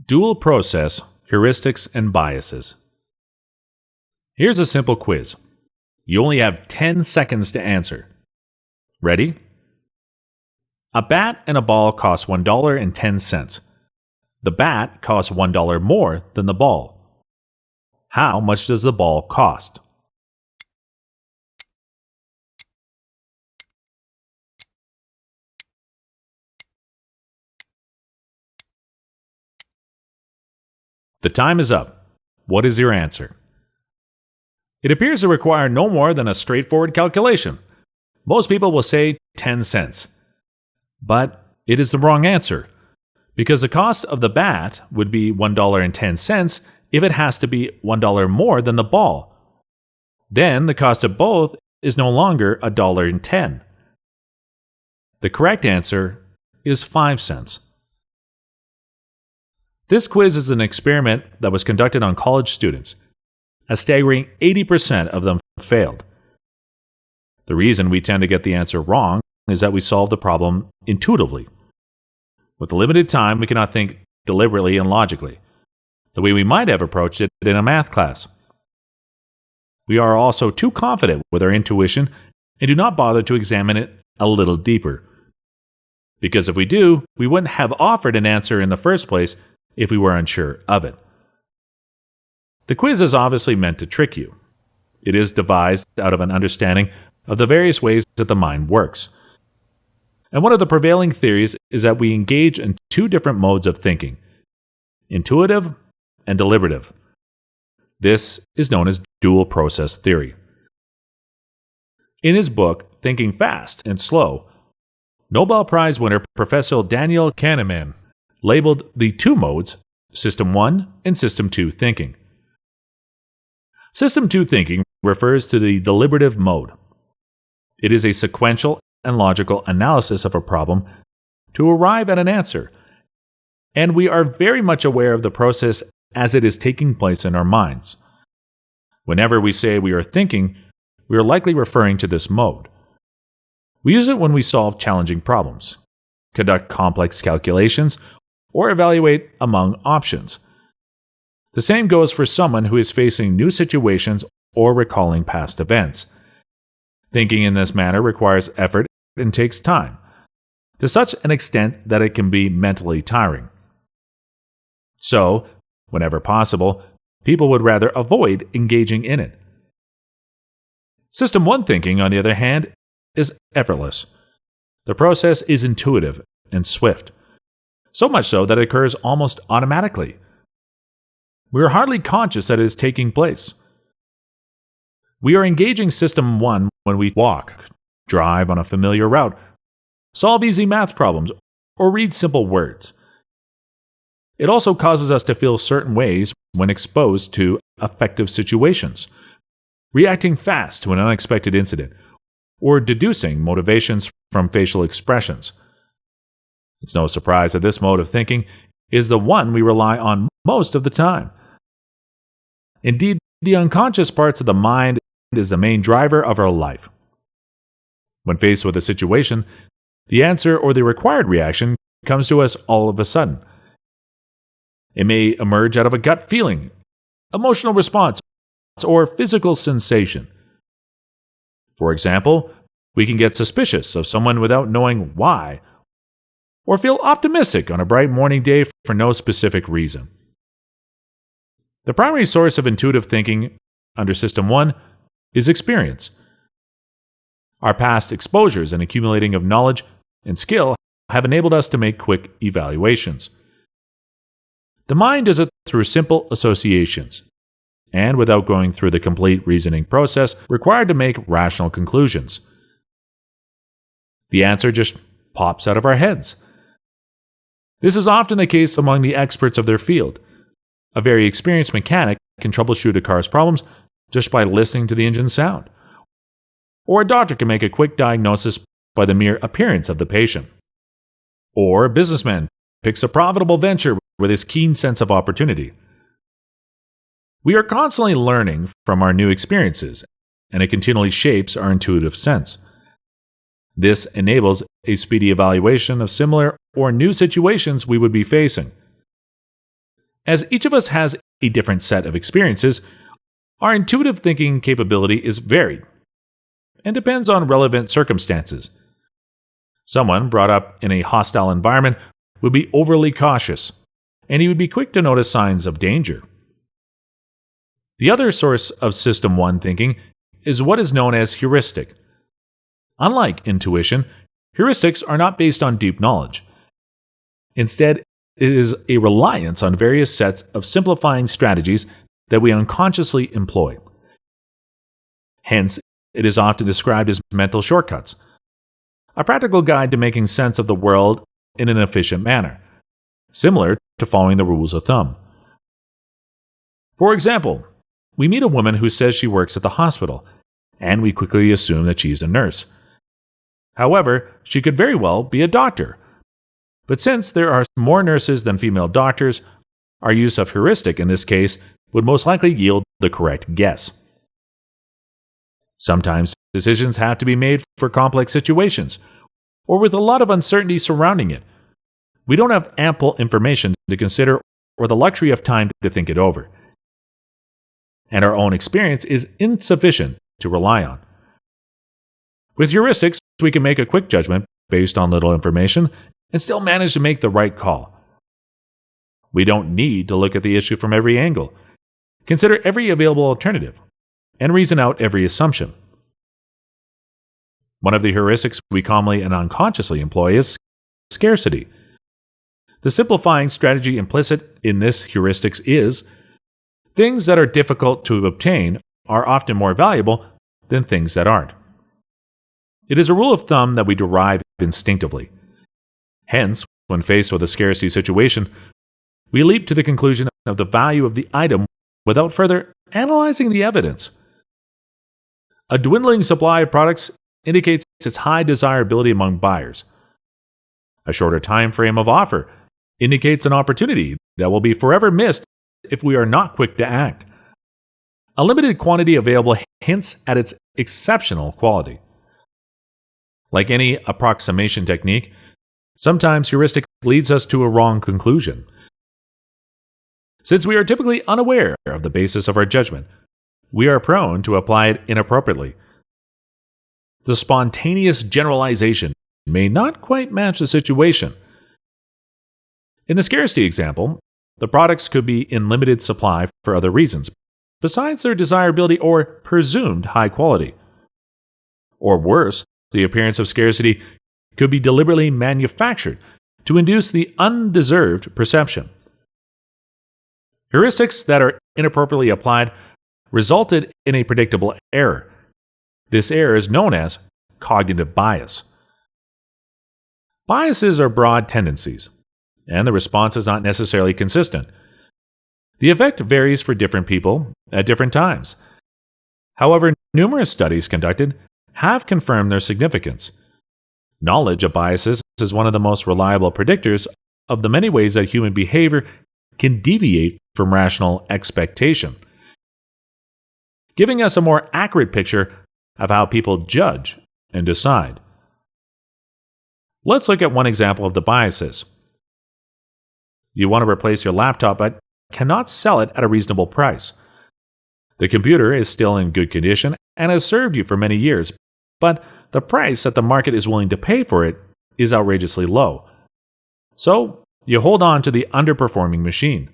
Dual process, heuristics, and biases. Here's a simple quiz. You only have 10 seconds to answer. Ready? A bat and a ball cost $1.10. The bat costs $1 more than the ball. How much does the ball cost? The time is up. What is your answer? It appears to require no more than a straightforward calculation. Most people will say 10 cents. But it is the wrong answer, because the cost of the bat would be $1.10 if it has to be $1 more than the ball. Then the cost of both is no longer $1.10. The correct answer is 5 cents. This quiz is an experiment that was conducted on college students. A staggering 80% of them failed. The reason we tend to get the answer wrong is that we solve the problem intuitively. With limited time, we cannot think deliberately and logically, the way we might have approached it in a math class. We are also too confident with our intuition and do not bother to examine it a little deeper. Because if we do, we wouldn't have offered an answer in the first place if we were unsure of it. The quiz is obviously meant to trick you. It is devised out of an understanding of the various ways that the mind works. And one of the prevailing theories is that we engage in two different modes of thinking: intuitive and deliberative. This is known as dual process theory. In his book, Thinking Fast and Slow, Nobel Prize winner Professor Daniel Kahneman labeled the two modes System 1 and System 2 thinking. System 2 thinking refers to the deliberative mode. It is a sequential and logical analysis of a problem to arrive at an answer, and we are very much aware of the process as it is taking place in our minds. Whenever we say we are thinking, we are likely referring to this mode. We use it when we solve challenging problems, conduct complex calculations, or evaluate among options. The same goes for someone who is facing new situations or recalling past events. Thinking in this manner requires effort and takes time, to such an extent that it can be mentally tiring. So, whenever possible, people would rather avoid engaging in it. System 1 thinking, on the other hand, is effortless. The process is intuitive and swift, so much so that it occurs almost automatically. We are hardly conscious that it is taking place. We are engaging System 1 when we walk, drive on a familiar route, solve easy math problems, or read simple words. It also causes us to feel certain ways when exposed to affective situations, reacting fast to an unexpected incident, or deducing motivations from facial expressions. It's no surprise that this mode of thinking is the one we rely on most of the time. Indeed, the unconscious parts of the mind is the main driver of our life. When faced with a situation, the answer or the required reaction comes to us all of a sudden. It may emerge out of a gut feeling, emotional response, or physical sensation. For example, we can get suspicious of someone without knowing why, or feel optimistic on a bright morning day for no specific reason. The primary source of intuitive thinking under System 1 is experience. Our past exposures and accumulating of knowledge and skill have enabled us to make quick evaluations. The mind does it through simple associations, and without going through the complete reasoning process required to make rational conclusions. The answer just pops out of our heads. This is often the case among the experts of their field. A very experienced mechanic can troubleshoot a car's problems just by listening to the engine sound. Or a doctor can make a quick diagnosis by the mere appearance of the patient. Or a businessman picks a profitable venture with his keen sense of opportunity. We are constantly learning from our new experiences, and it continually shapes our intuitive sense. This enables a speedy evaluation of similar or new situations we would be facing. As each of us has a different set of experiences, our intuitive thinking capability is varied and depends on relevant circumstances. Someone brought up in a hostile environment would be overly cautious, and he would be quick to notice signs of danger. The other source of System 1 thinking is what is known as heuristic. Unlike intuition, heuristics are not based on deep knowledge. Instead, it is a reliance on various sets of simplifying strategies that we unconsciously employ. Hence, it is often described as mental shortcuts, a practical guide to making sense of the world in an efficient manner, similar to following the rules of thumb. For example, we meet a woman who says she works at the hospital, and we quickly assume that she's a nurse. However, she could very well be a doctor. But since there are more nurses than female doctors, our use of heuristic in this case would most likely yield the correct guess. Sometimes decisions have to be made for complex situations, or with a lot of uncertainty surrounding it. We don't have ample information to consider or the luxury of time to think it over. And our own experience is insufficient to rely on. With heuristics, we can make a quick judgment based on little information and still manage to make the right call. We don't need to look at the issue from every angle, consider every available alternative, and reason out every assumption. One of the heuristics we commonly and unconsciously employ is scarcity. The simplifying strategy implicit in this heuristics is things that are difficult to obtain are often more valuable than things that aren't. It is a rule of thumb that we derive instinctively. Hence, when faced with a scarcity situation, we leap to the conclusion of the value of the item without further analyzing the evidence. A dwindling supply of products indicates its high desirability among buyers. A shorter time frame of offer indicates an opportunity that will be forever missed if we are not quick to act. A limited quantity available hints at its exceptional quality. Like any approximation technique, sometimes heuristic leads us to a wrong conclusion. Since we are typically unaware of the basis of our judgment, we are prone to apply it inappropriately. The spontaneous generalization may not quite match the situation. In the scarcity example, the products could be in limited supply for other reasons, besides their desirability or presumed high quality. Or worse, the appearance of scarcity could be deliberately manufactured to induce the undeserved perception. Heuristics that are inappropriately applied resulted in a predictable error. This error is known as cognitive bias. Biases are broad tendencies, and the response is not necessarily consistent. The effect varies for different people at different times. However, numerous studies conducted have confirmed their significance. Knowledge of biases is one of the most reliable predictors of the many ways that human behavior can deviate from rational expectation, giving us a more accurate picture of how people judge and decide. Let's look at one example of the biases. You want to replace your laptop but cannot sell it at a reasonable price. The computer is still in good condition and has served you for many years, but the price that the market is willing to pay for it is outrageously low. So, you hold on to the underperforming machine.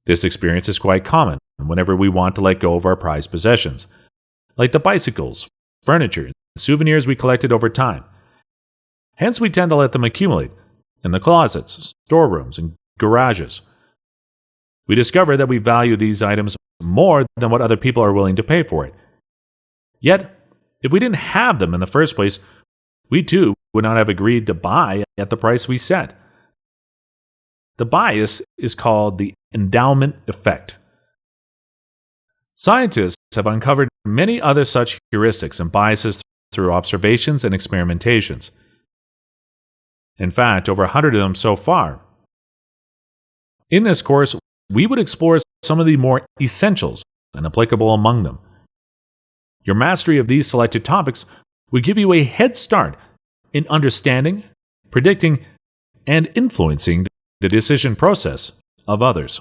This experience is quite common whenever we want to let go of our prized possessions, like the bicycles, furniture, and souvenirs we collected over time. Hence, we tend to let them accumulate in the closets, storerooms, and garages. We discover that we value these items more than what other people are willing to pay for it. Yet, if we didn't have them in the first place, we too would not have agreed to buy at the price we set. The bias is called the endowment effect. Scientists have uncovered many other such heuristics and biases through observations and experimentations. In fact, over 100 of them so far. In this course, we would explore some of the more essentials and applicable among them. Your mastery of these selected topics will give you a head start in understanding, predicting, and influencing the decision process of others.